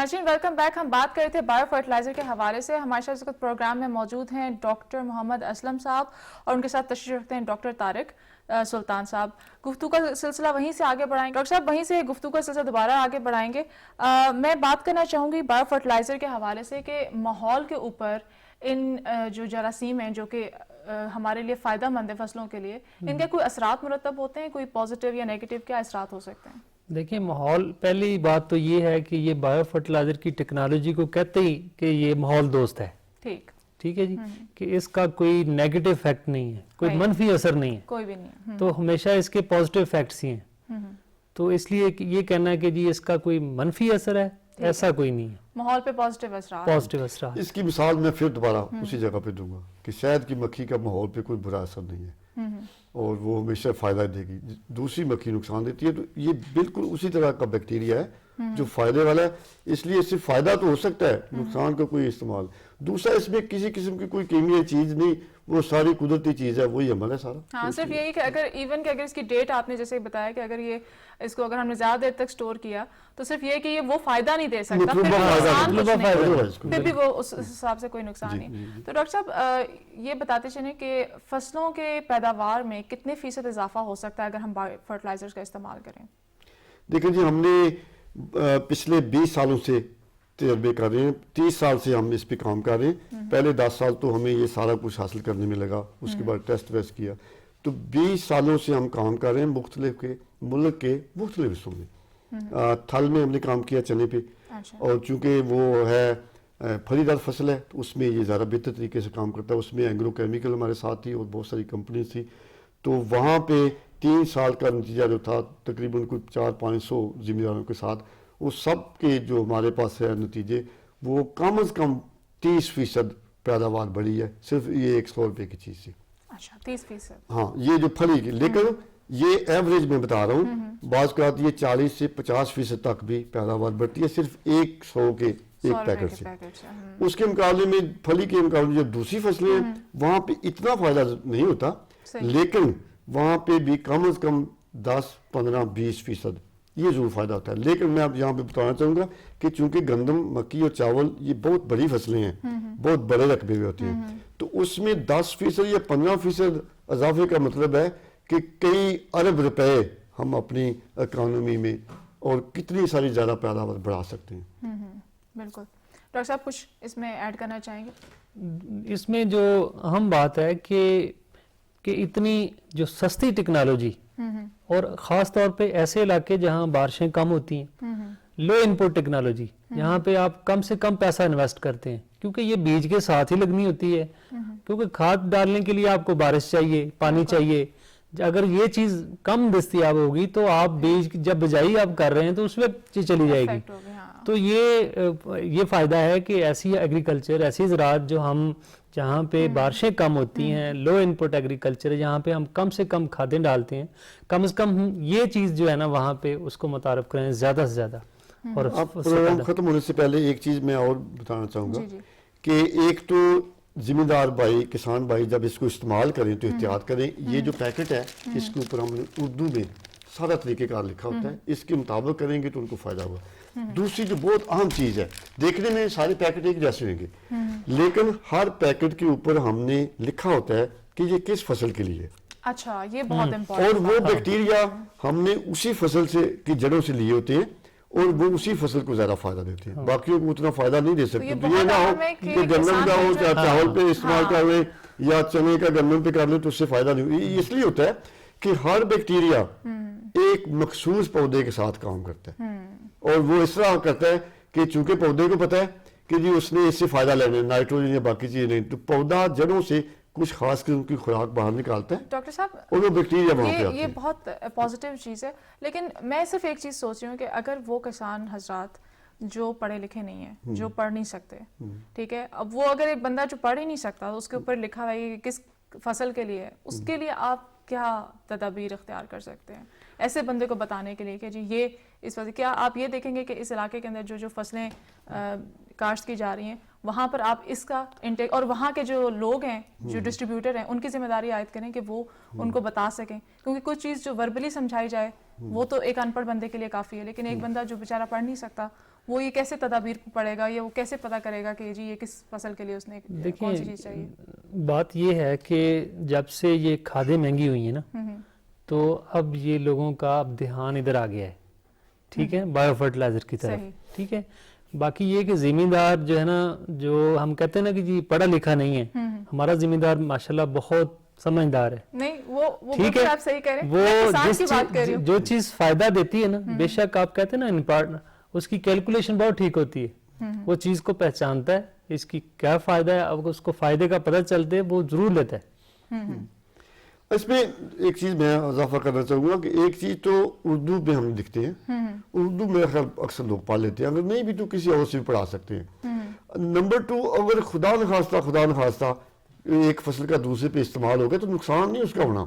नाज़रीन welcome back. हम बात कर रहे थे बायो फर्टिलाइज़र के हवाले से। हमारे साथ इस वक्त प्रोग्राम में मौजूद हैं डॉक्टर मोहम्मद असलम साहब और उनके साथ तशरीफ़ रखते हैं डॉक्टर तारिक सुल्तान साहब। गुफ्तगू का सिलसिला वहीं से आगे बढ़ाएंगे। डॉक्टर साहब वहीं से गुफ्तगू का सिलसिला दोबारा आगे बढ़ाएंगे। मैं बात करना चाहूँगी बायो फर्टिलाइज़र के हवाले से कि माहौल के ऊपर इन जो जरासीम हैं जो कि हमारे लिए फ़ायदा मंद है फसलों के लिए, इनके कोई असरात मुरतब होते हैं, कोई पॉजिटिव या नेगेटिव क्या असरात हो सकते हैं? देखिए माहौल, पहली बात तो ये है कि ये बायो फर्टिलाइजर की टेक्नोलॉजी को कहते ही कि ये माहौल दोस्त है। ठीक है जी, कि इसका कोई नेगेटिव इफेक्ट नहीं है, कोई मनफी असर नहीं है, कोई भी नहीं है। तो हमेशा इसके पॉजिटिव इफेक्ट्स ही हैं। तो इसलिए ये कहना है कि जी इसका कोई मनफी असर है, ऐसा कोई नहीं है। माहौल पे पॉजिटिव असर। इसकी मिसाल मैं फिर दोबारा उसी जगह पे दूंगा कि शहद की मक्खी का माहौल पे कोई बुरा असर नहीं है और वो हमेशा फायदा देगी। दूसरी मक्खी नुकसान देती है, तो ये बिल्कुल उसी तरह का बैक्टीरिया है जो फायदे वाला है, इसलिए इससे फायदा तो हो सकता है, नुकसान का कोई इस्तेमाल। दूसरा, इसमें किसी किस्म की कोई कीमियाई चीज नहीं, वो सारी कुदरती चीज है, वही अमल है सारा। हाँ, सिर्फ यही कि अगर इवन कि अगर इसकी डेट आपने जैसे बताया कि अगर ये इसको अगर हमने ज्यादा देर तक स्टोर किया तो सिर्फ ये कि ये वो फायदा नहीं दे सकता, फिर भी वो उस हिसाब से कोई नुकसान नहीं। तो डॉक्टर साहब ये बताते चलें कि फसलों के पैदावार में कितने फीसद इजाफा हो सकता है अगर हम फर्टिलाइजर्स का इस्तेमाल करें? देखिए जी, हमने पिछले 20 सालों से तजर्बे कर रहे हैं, 30 साल से हम इस पे काम कर रहे हैं। पहले 10 साल तो हमें ये सारा कुछ हासिल करने में लगा, उसके बाद टेस्ट वेस्ट किया, तो 20 सालों से हम काम कर रहे हैं मुख्तलिफ के मुल्क के मुख्तलिफ हिस्सों में। थल में हमने काम किया चने पे, और चूंकि वो है फलीदार फसल है तो उसमें ये ज़्यादा बेहतर तरीके से काम करता है। उसमें एग्रो केमिकल हमारे साथ थी और बहुत सारी कंपनीज थी, तो वहाँ पे 3 साल का नतीजा जो था तकरीबन कुछ 400-500 जिम्मेदारों के साथ, वो सब के जो हमारे पास है नतीजे, वो कम से कम 30% पैदावार बढ़ी है, सिर्फ ये 100 रुपये की चीज़ थी। अच्छा, 30%? हाँ, ये जो फली की, लेकिन ये एवरेज में बता रहा हूँ, बाज़ का ये 40 से 50% तक भी पैदावार बढ़ती है सिर्फ 100 के एक पैकेट से। उसके मुकाबले में फली के मुकाबले जो दूसरी फसलें हैं वहाँ पे इतना फायदा नहीं होता, लेकिन वहाँ पे भी कम से कम 10-15-20% ये जरूर फायदा होता है। लेकिन मैं अब यहाँ पे बताना चाहूँगा कि चूंकि गंदम, मक्की और चावल ये बहुत बड़ी फसलें हैं, बहुत बड़े रकबे में होती हैं, तो उसमें 10% या 15% इजाफे का मतलब है कि कई अरब रुपए हम अपनी इकोनॉमी में और कितनी सारी ज़्यादा पैदावार बढ़ा सकते हैं। बिल्कुल। डॉक्टर साहब कुछ इसमें ऐड करना चाहेंगे? इसमें जो अहम बात है कि इतनी जो सस्ती टेक्नोलॉजी और ख़ास तौर पे ऐसे इलाके जहाँ बारिशें कम होती हैं, लो इनपुट टेक्नोलॉजी, यहाँ पे आप कम से कम पैसा इन्वेस्ट करते हैं, क्योंकि ये बीज के साथ ही लगनी होती है, क्योंकि खाद डालने के लिए आपको बारिश चाहिए, पानी चाहिए। अगर ये चीज़ कम दस्तियाब होगी तो आप बीज जब बिजाई आप कर रहे हैं तो उसमें चली जाएगी। तो ये फ़ायदा है कि ऐसी एग्रीकल्चर, ऐसी ज़राअत जो हम जहाँ पे बारिशें कम होती हैं, लो इनपुट एग्रीकल्चर, जहाँ पे हम कम से कम खादें डालते हैं, कम से कम ये चीज़ जो है ना वहाँ पे उसको मुतारफ करें ज़्यादा से ज़्यादा। और प्रोग्राम खत्म होने से पहले एक चीज़ मैं और बताना चाहूँगा कि एक तो जिम्मेदार भाई, किसान भाई जब इसको इस्तेमाल करें तो एहतियात करें। ये जो पैकेट है इसके ऊपर हमने उर्दू में सारा तरीक़ेकार लिखा होता है, इसके मुताबिक करेंगे तो उनको फ़ायदा होगा। दूसरी जो बहुत अहम चीज़ है, देखने में सारे पैकेट एक जैसे होंगे, लेकिन हर पैकेट के ऊपर हमने लिखा होता है कि ये किस फसल के लिए। अच्छा, ये बहुत इम्पोर्टेंट। और वो बैक्टीरिया हमने उसी फसल से की जड़ों से लिए होते हैं और वो उसी फसल को ज्यादा फायदा देते हैं, बाकियों को उतना फायदा नहीं दे सकते। तो ये ना हो कि गन्नम का हो, चावल पे इस्तेमाल कर ले या चने का गन्नम पे कर ले तो उससे फायदा नहीं। इसलिए होता है कि हर बैक्टीरिया एक मखसूस पौधे के साथ काम करता है, और वो इस तरह करता है कि चूंकि पौधे को पता है कि जी उसने इससे फायदा लेना है, नाइट्रोजन या बाकी चीजें नहीं, तो पौधा जड़ों से कुछ खास किस्म की खुराक बाहर निकालता है। डॉक्टर साहब, और वो बैक्टीरिया वहाँ पे आते हैं। ये बहुत पॉजिटिव चीज़ है, लेकिन मैं सिर्फ एक चीज़ सोच रही हूँ कि अगर वो किसान हजरात जो पढ़े लिखे नहीं है, जो पढ़ नहीं सकते, ठीक है, अब वो अगर एक बंदा जो पढ़ ही नहीं सकता तो उसके ऊपर लिखा हुआ है किस फसल के लिए है, उसके लिए आप क्या तदाबीर इख्तियार कर सकते हैं ऐसे बंदे को बताने के लिए कि जी ये इस वजह, क्या आप ये देखेंगे कि इस इलाके के अंदर जो जो फसलें काश्त की जा रही हैं वहाँ पर आप इसका इंटेक, और वहाँ के जो लोग हैं, जो डिस्ट्रीब्यूटर हैं, उनकी जिम्मेदारी आयद करें कि वो उनको बता सकें, क्योंकि कुछ चीज़ जो वर्बली समझाई जाए वो तो एक अनपढ़ बंदे के लिए काफ़ी है, लेकिन एक बंदा जो बेचारा पढ़ नहीं सकता وہ یہ کیسے تدابیر پڑے گا یا وہ کیسے پتہ کرے گا کہ جی یہ کس فصل کے لیے اس نے کون سی چیز چاہیے؟ بات یہ ہے کہ جب سے یہ کھادیں مہنگی ہوئی ہیں نا تو اب یہ لوگوں کا اب دھیان ادھر آ گیا ہے، ٹھیک ہے، بایو فرٹیلائزر کی طرف، ٹھیک ہے. باقی یہ کہ زمیندار جو ہے نا، جو ہم کہتے ہیں نا کہ جی پڑھا لکھا نہیں ہے، ہمارا زمیندار ماشاءاللہ بہت سمجھدار ہے. نہیں وہ ٹھیک ہے، آپ صحیح کہہ رہے ہیں، وہ میں کسان کی بات کر رہی ہوں. جو چیز فائدہ دیتی ہے نا، بے شک آپ کہتے ہیں نا ان اس کی کیلکولیشن بہت ٹھیک ہوتی ہے، وہ چیز کو پہچانتا ہے اس کی کیا فائدہ ہے، اب اس کو فائدے کا پتہ چلتے ہے وہ ضرور لیتا ہے. اس میں ایک چیز میں اضافہ کرنا چاہوں گا کہ ایک چیز تو اردو میں ہم لکھتے ہیں، اردو میں اکثر لوگ پڑھ لیتے ہیں، اگر نہیں بھی تو کسی اور سے بھی پڑھا سکتے ہیں. نمبر 2، اگر خدا نخواستہ ایک فصل کا دوسرے پہ استعمال ہو گیا تو نقصان نہیں اس کا ہونا،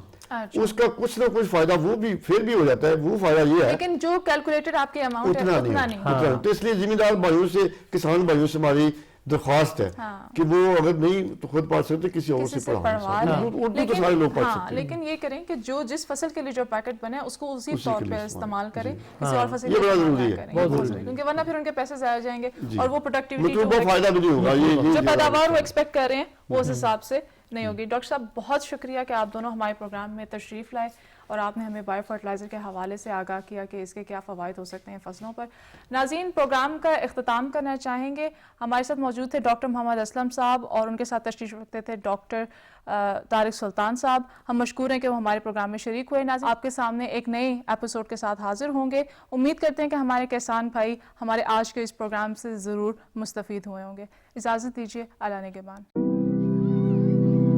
اس کا کچھ نہ کچھ فائدہ وہ بھی پھر بھی ہو جاتا ہے. وہ فائدہ یہ ہے لیکن جو کیلکولیٹڈ آپ کے اماؤنٹ ہے اتنا نہیں. تو اس لیے زمیندار بھائیوں سے، کسان بھائیوں سے ہماری درخواست ہے کہ وہ اگر نہیں تو خود پڑھ سکتے کسی اور سے پڑھا. اردو تو سارے لوگ پڑھ سکتے ہیں، لیکن یہ کریں کہ جو جس فصل کے لیے جو پیکٹ بنے اس کو اسی طور پہ استعمال کریں، کسی اور فصل یہ بڑا ضروری ہے، کیونکہ ورنہ پھر ان کے پیسے ضائع جائیں گے اور وہ پروڈکٹیوٹی فائدہ بھی نہیں ہوگا، جو پیداوار وہ ایکسپیکٹ کر رہے ہیں وہ اس حساب سے نہیں ہوگی. ڈاکٹر صاحب بہت شکریہ کہ آپ دونوں ہمارے پروگرام میں تشریف لائے اور آپ نے ہمیں بایو فرٹیلائزر کے حوالے سے آگاہ کیا کہ اس کے کیا فوائد ہو سکتے ہیں فصلوں پر. ناظرین، پروگرام کا اختتام کرنا چاہیں گے. ہمارے ساتھ موجود تھے ڈاکٹر محمد اسلم صاحب اور ان کے ساتھ تشریف رکھتے تھے ڈاکٹر طارق سلطان صاحب. ہم مشکور ہیں کہ وہ ہمارے پروگرام میں شریک ہوئے. ناظرین، آپ کے سامنے ایک نئے ایپیسوڈ کے ساتھ حاضر ہوں گے. امید کرتے ہیں کہ ہمارے کسان بھائی ہمارے آج کے اس پروگرام سے ضرور مستفید ہوئے ہوں گے. اجازت دیجیے، اعلیٰ نگہبان.